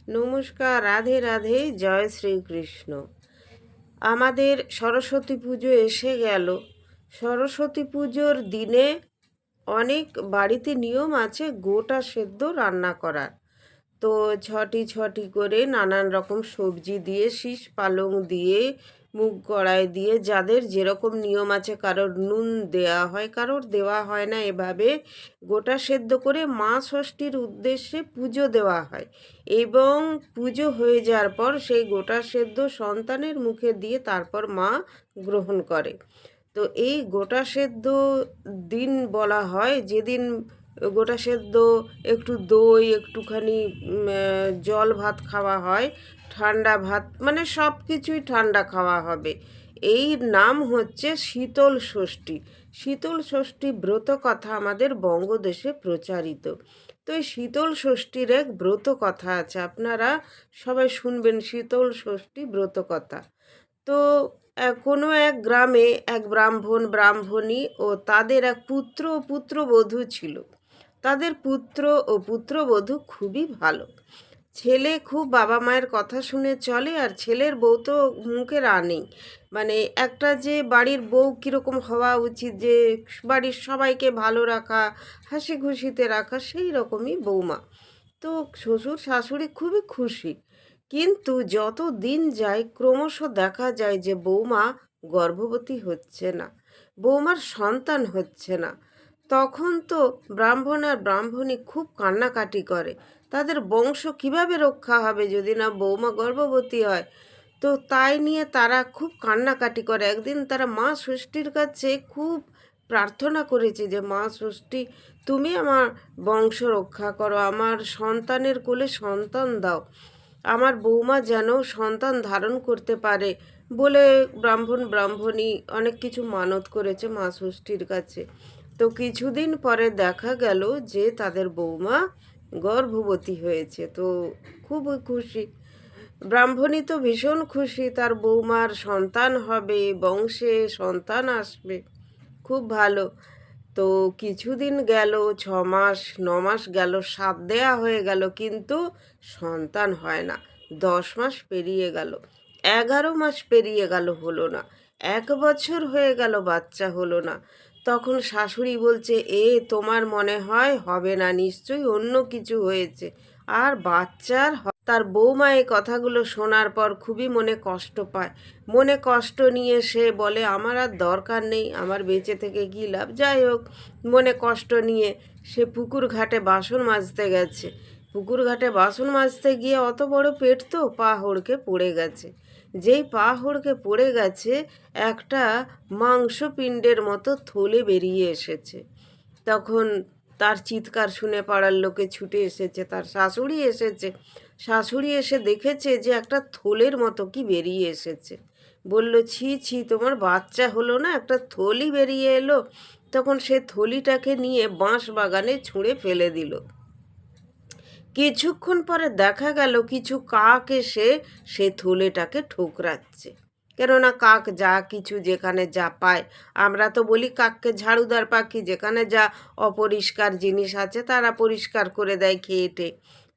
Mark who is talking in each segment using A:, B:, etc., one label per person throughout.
A: নমস্কার, রাধে রাধে, জয় শ্রীকৃষ্ণ। আমাদের সরস্বতী পুজো এসে গেল। সরস্বতী পুজোর দিনে অনেক বাড়িতে নিয়ম আছে গোটা সেদ্ধ রান্না করার। তো ছটি ছটি করে নানান রকম সবজি দিয়ে, শীষ পালং দিয়ে, মুগ কড়াই দিয়ে, যাদের যেরকম নিয়ম আছে, কারোর নুন দেয়া হয়, কারোর দেওয়া হয় না, এভাবে গোটা সেদ্ধ করে মা ষষ্ঠীর উদ্দেশ্যে পুজো দেওয়া হয়। এবং পুজো হয়ে যাওয়ার পর সেই গোটা সেদ্ধ সন্তানের মুখে দিয়ে তারপর মা গ্রহণ করে। তো এই গোটা সেদ্ধ দিন বলা হয় যেদিন গোটা সেদ্ধ, একটু দই, একটুখানি জল ভাত খাওয়া হয়, ঠান্ডা ভাত, মানে সব কিছুই ঠান্ডা খাওয়া হবে। এই নাম হচ্ছে শীতল ষষ্ঠী। শীতল ষষ্ঠী ব্রত কথা আমাদের বঙ্গদেশে প্রচারিত। তো এই শীতল ষষ্ঠীর এক ব্রত কথা আছে, আপনারা সবাই শুনবেন শীতল ষষ্ঠী ব্রত কথা। তো কোনো এক গ্রামে এক ব্রাহ্মণ ব্রাহ্মণী ও তাদের এক পুত্র ও পুত্রবধূ ছিল। তাদের পুত্র ও পুত্রবধূ খুবই ভালো। ছেলে খুব বাবা মায়ের কথা শুনে চলে, আর ছেলের বউ তো মুখের আনেই। মানে একটা যে বাড়ির বউ কীরকম হওয়া উচিত, যে বাড়ির সবাইকে ভালো রাখা, হাসি খুশিতে রাখা, সেই রকমই বৌমা। তো শ্বশুর শাশুড়ি খুবই খুশি। কিন্তু যত দিন যায় ক্রমশ দেখা যায় যে বৌমা গর্ভবতী হচ্ছে না, বৌমার সন্তান হচ্ছে না। তখন তো ব্রাহ্মণ আর ব্রাহ্মণী খুব কান্নাকাটি করে, তাদের বংশ কিভাবে রক্ষা হবে যদি না বৌমা গর্ভবতী হয়। তো তাই নিয়ে তারা খুব কান্নাকাটি করে। একদিন তারা মা ষষ্ঠীর কাছে খুব প্রার্থনা করেছে যে মা ষষ্ঠী, তুমি আমার বংশ রক্ষা করো, আমার সন্তানের কোলে সন্তান দাও, আমার বৌমা যেন সন্তান ধারণ করতে পারে বলে ব্রাহ্মণ ব্রাহ্মণী অনেক কিছু মানত করেছে মা ষষ্ঠীর কাছে। তো কিছুদিন পরে দেখা গেল যে তাদের বৌমা গর্ভবতী হয়েছে। তো খুব খুশি, ব্রাহ্মণী তো ভীষণ খুশি, তার বৌমার সন্তান হবে, বংশে সন্তান আসবে, খুব ভালো। তো কিছুদিন গেল, 6 মাস 9 মাস গেল, সাত দেয়া হয়ে গেল, কিন্তু সন্তান হয় না। 10 মাস পেরিয়ে গেল, 11 মাস পেরিয়ে গেল, হলো না। 1 বছর হয়ে গেল, বাচ্চা হলো না। তখন শাশুড়ি বলছে, তোমার মনে হয় হবে না, নিশ্চয়ই অন্য কিছু হয়েছে, আর বাচ্চার তার বৌমা এই কথাগুলো শোনার পর খুবই মনে কষ্ট পায়। মনে কষ্ট নিয়ে সে বলে, আমার আর দরকার নেই, আমার বেঁচে থেকে কী লাভ। যাই হোক, মনে কষ্ট নিয়ে সে পুকুর ঘাটে বাসন মাজতে গেছে। পুকুর ঘাটে বাসন মাজতে গিয়ে অত বড় পেট, তো পা হড়কে পড়ে গেছে। যেই পা হড়কে পড়ে গেছে, একটা মাংসপিণ্ডের মতো থলে বেরিয়ে এসেছে। তখন তার চিৎকার শুনে পাড়ার লোকে ছুটে এসেছে, তার শাশুড়ি এসেছে। শাশুড়ি এসে দেখেছে যে একটা থলের মতো কি বেরিয়ে এসেছে। বলল, ছি ছি, তোমার বাচ্চা হলো না, একটা থলি বেরিয়ে এলো। তখন সে থলিটাকে নিয়ে বাঁশ বাগানে ছুঁড়ে ফেলে দিল। কিছুক্ষণ পরে দেখা গেল কিছু কাক এসে সে থলেটাকে ঠোকরাচ্ছে। কেননা কাক যা কিছু যেখানে যা পায়, আমরা তো বলি কাককে ঝাড়ুদার পাখি, যেখানে যা অপরিষ্কার জিনিস আছে তারা পরিষ্কার করে দেয় খেয়েটে।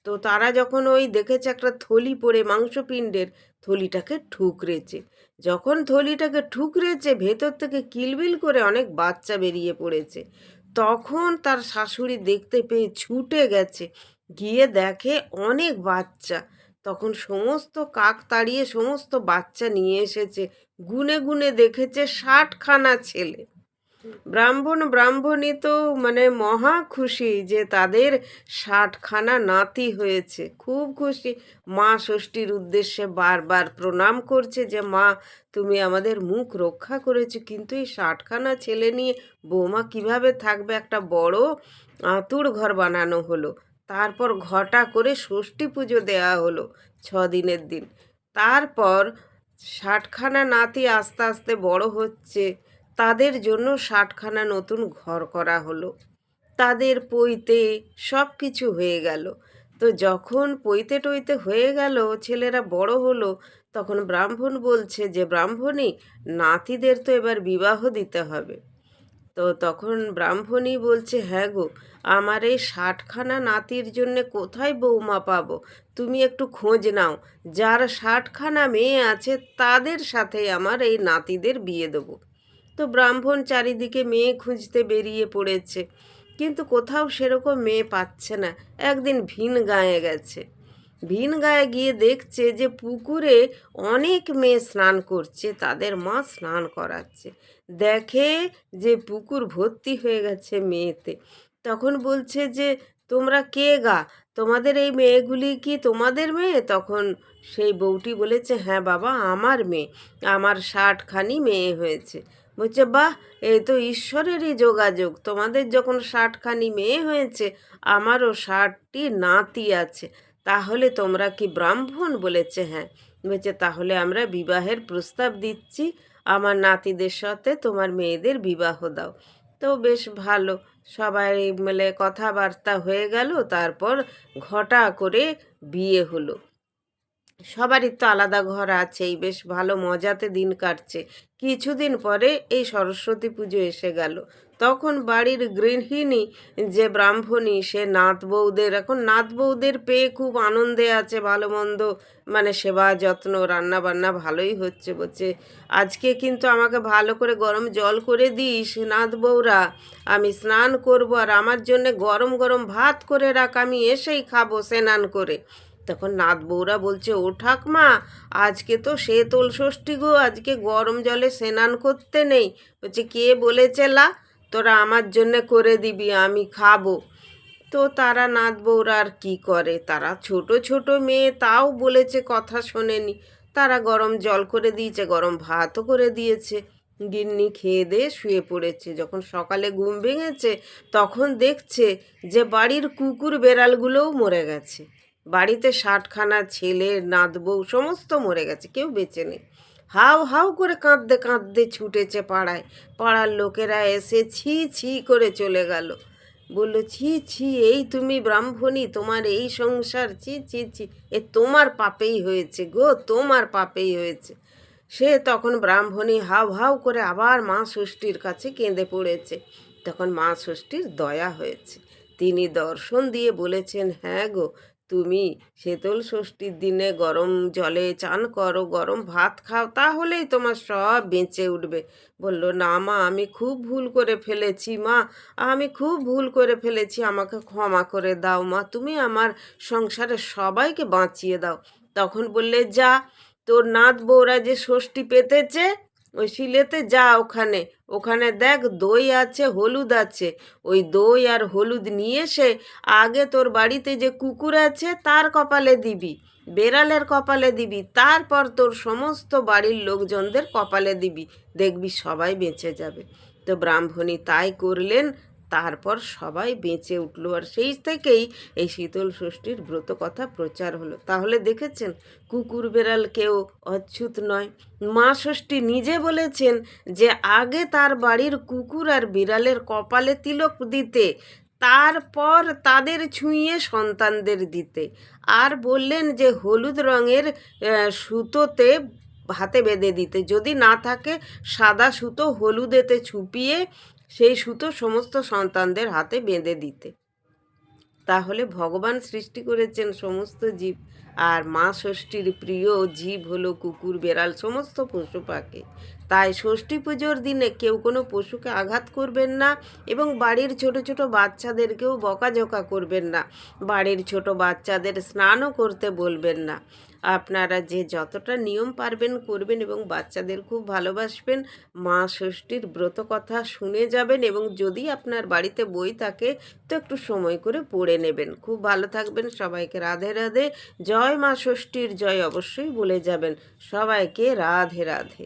A: তো তারা যখন ওই দেখেছে একটা থলি পড়ে মাংসপিণ্ডের, থলিটাকে ঠুকরেছে। যখন থলিটাকে ঠুকরেছে, ভেতর থেকে কিলবিল করে অনেক বাচ্চা বেরিয়ে পড়েছে। তখন তার শাশুড়ি দেখতে পেয়ে ছুটে গেছে, গিয়ে দেখে অনেক বাচ্চা। তখন সমস্ত কাক তাড়িয়ে সমস্ত বাচ্চা নিয়ে এসেছে। গুনে গুনে দেখেছে 60খানা ছেলে। ব্রাহ্মণ ব্রাহ্মণী তো মানে মহা খুশি যে তাদের 60খানা নাতি হয়েছে, খুব খুশি। মা ষষ্ঠীর উদ্দেশ্যে বারবার প্রণাম করছে যে মা, তুমি আমাদের মুখ রক্ষা করেছো, কিন্তু এই 60খানা ছেলে নিয়ে বৌমা কিভাবে থাকবে। একটা বড় আঁতুড় ঘর বানানো হলো। তারপর ঘটা করে ষষ্ঠী পুজো দেওয়া হলো 6 দিনের দিন। তারপর 60খানা নাতি আস্তে আস্তে বড় হচ্ছে, তাদের জন্য 60খানা নতুন ঘর করা হলো, তাদের পৈতে সব কিছু হয়ে গেল। তো যখন পৈতে টইতে হয়ে গেল, ছেলেরা বড় হলো, তখন ব্রাহ্মণ বলছে যে ব্রাহ্মণী, নাতিদের তো এবার বিবাহ দিতে হবে। তো তখন ব্রাহ্মণী বলছে, হ্যাঁ গো, আমার এই 60খানা নাতির জন্যে কোথায় বৌমা পাবো? তুমি একটু খোঁজ নাও, যার 60খানা মেয়ে আছে তাদের সাথে আমার এই নাতিদের বিয়ে দেবো। তো ব্রাহ্মণ চারিদিকে মেয়ে খুঁজতে বেরিয়ে পড়েছে, কিন্তু কোথাও সেরকম মেয়ে পাচ্ছে না। একদিন ভিন গাঁয়ে গেছে, ভিন গাঁয়ে গিয়ে দেখছে যে পুকুরে অনেক মেয়ে স্নান করছে, তাদের মা স্নান করাচ্ছে। দেখে যে পুকুর ভর্তি হয়ে গেছে মেয়েতে। তখন বলছে যে, তোমরা কে গা? তোমাদের এই মেয়েগুলি কি তোমাদের মেয়ে? তখন সেই বউটি বলেছে, হ্যাঁ বাবা, আমার মেয়ে, আমার 60খানি মেয়ে হয়েছে। বলছে, বাহ, এই তো ঈশ্বরেরই যোগাযোগ, তোমাদের যখন 60খানি মেয়ে হয়েছে, আমারও 60টি নাতি আছে, তাহলে তোমরা কি ব্রাহ্মণ? বলেছে, হ্যাঁ। বলছে, তাহলে আমরা বিবাহের প্রস্তাব দিচ্ছি, আমার নাতিদের সাথে তোমার মেয়েদের বিবাহ দাও। তো বেশ ভালো, সবাই মিলে কথাবার্তা হয়ে গেল, তারপর ঘটা করে বিয়ে হলো। সবারই তো আলাদা ঘর আছেই, বেশ ভালো মজাতে দিন কাটছে। কিছুদিন পরে এই সরস্বতী পুজো এসে গেল। তখন বাড়ির গৃহিণী যে ব্রাহ্মণী, সে নাত বউদের, এখন নাত বউদের পেয়ে খুব আনন্দে আছে, ভালো মন্দ মানে সেবা যত্ন রান্না বান্না ভালোই হচ্ছে। বলছে, আজকে কিন্তু আমাকে ভালো করে গরম জল করে দিস নাত বউরা, আমি স্নান করব, আর আমার জন্যে গরম গরম ভাত করে রাখ, আমি এসেই খাবো স্নান করে। তখন নাত বউরা বলছে, ও ঠাকমা, আজকে তো শীতল ষষ্ঠী গো, আজকে গরম জলে স্নান করতে নেই। বলছে, কে বলেছে লা, তোরা আমার জন্যে করে দিবি, আমি খাবো। তো তারা নাত বউরা আর কী করে, তারা ছোট ছোট মেয়ে, তাও বলেছে, কথা শোনেনি। তারা গরম জল করে দিয়েছে, গরম ভাতও করে দিয়েছে। গিন্নি খেয়ে দিয়ে শুয়ে পড়েছে। যখন সকালে ঘুম ভেঙেছে, তখন দেখছে যে বাড়ির কুকুর বেড়ালগুলোও মরে গেছে। বাড়িতে 60খানা ছেলে নাত বউ সমস্ত মরে গেছে, কেউ বেঁচে নেই। হাউ হাউ করে কাঁদতে কাঁদতে ছুটেছে পাড়ায়। পাড়ার লোকেরা এসে ছি ছি করে চলে গেল। বলল, ছি ছি, এই তুমি ব্রাহ্মণী, তোমার এই সংসার, ছি ছি ছি, এ তোমার পাপেই হয়েছে গো, তোমার পাপেই হয়েছে। সে তখন ব্রাহ্মণী হাউ হাউ করে আবার মা ষষ্ঠীর কাছে কেঁদে পড়েছে। তখন মা ষষ্ঠীর দয়া হয়েছে, তিনি দর্শন দিয়ে বলেছেন, হ্যাঁ গো, তুমি শীতল ষষ্ঠীর দিনে গরম জলে চান করো, গরম ভাত খাও, তাহলেই তোমার সব বেঁচে উঠবে। বলল, না মা, আমি খুব ভুল করে ফেলেছি মা, আমি খুব ভুল করে ফেলেছি, আমাকে ক্ষমা করে দাও মা, তুমি আমার সংসারের সবাইকে বাঁচিয়ে দাও। তখন বললে, যা, তোর নাত বউরা যে ষষ্ঠী পেতেছে, ওই শিলেতে যা, ওখানে ওখানে দেখ দই আছে, হলুদ আছে, ওই দই আর হলুদ নিয়ে এসে আগে তোর বাড়িতে যে কুকুর আছে তার কপালে দিবি, বেড়ালের কপালে দিবি, তারপর তোর সমস্ত বাড়ির লোকজনদের কপালে দিবি, দেখবি সবাই বেঁচে যাবে। তো ব্রাহ্মণী তাই করলেন, তারপর সবাই বেঁচে উঠলো। আর সেই থেকেই এই শীতল ষষ্ঠীর ব্রত কথা প্রচার হলো। তাহলে দেখেছেন, কুকুর বেড়াল কেউ অচ্যুত নয়। মা ষষ্ঠী নিজে বলেছেন যে আগে তার বাড়ির কুকুর আর বিড়ালের কপালে তিলক দিতে, তারপর তাদের ছুঁয়ে সন্তানদের দিতে। আর বললেন যে হলুদ রঙের সুতোতে হাতে বেঁধে দিতে, যদি না থাকে সাদা সুতো হলুদেতে ছুপিয়ে সেই সুতো সমস্ত সন্তানদের হাতে বেঁধে দিতে। তাহলে ভগবান সৃষ্টি করেছেন সমস্ত জীব, আর মা ষষ্ঠীর প্রিয় জীব হলো কুকুর বেড়াল সমস্ত পশু পাখি। তাই ষষ্ঠী পুজোর দিনে কেউ কোনো পশুকে আঘাত করবেন না, এবং বাড়ির ছোট ছোট বাচ্চাদেরকেও বকাঝকা করবেন না, বাড়ির ছোট বাচ্চাদের স্নানও করতে বলবেন না। আপনারা যে যতটা নিয়ম পারবেন করবেন, এবং বাচ্চাদের খুব ভালোবাসবেন। মা ষষ্ঠীর ব্রত কথা শুনে যাবেন, এবং যদি আপনার বাড়িতে বই থাকে তো একটু সময় করে পড়ে নেবেন। খুব ভালো থাকবেন, সবাইকে রাধে রাধে। জয় মা ষষ্ঠীর জয় অবশ্যই বলে যাবেন। সবাইকে রাধে রাধে।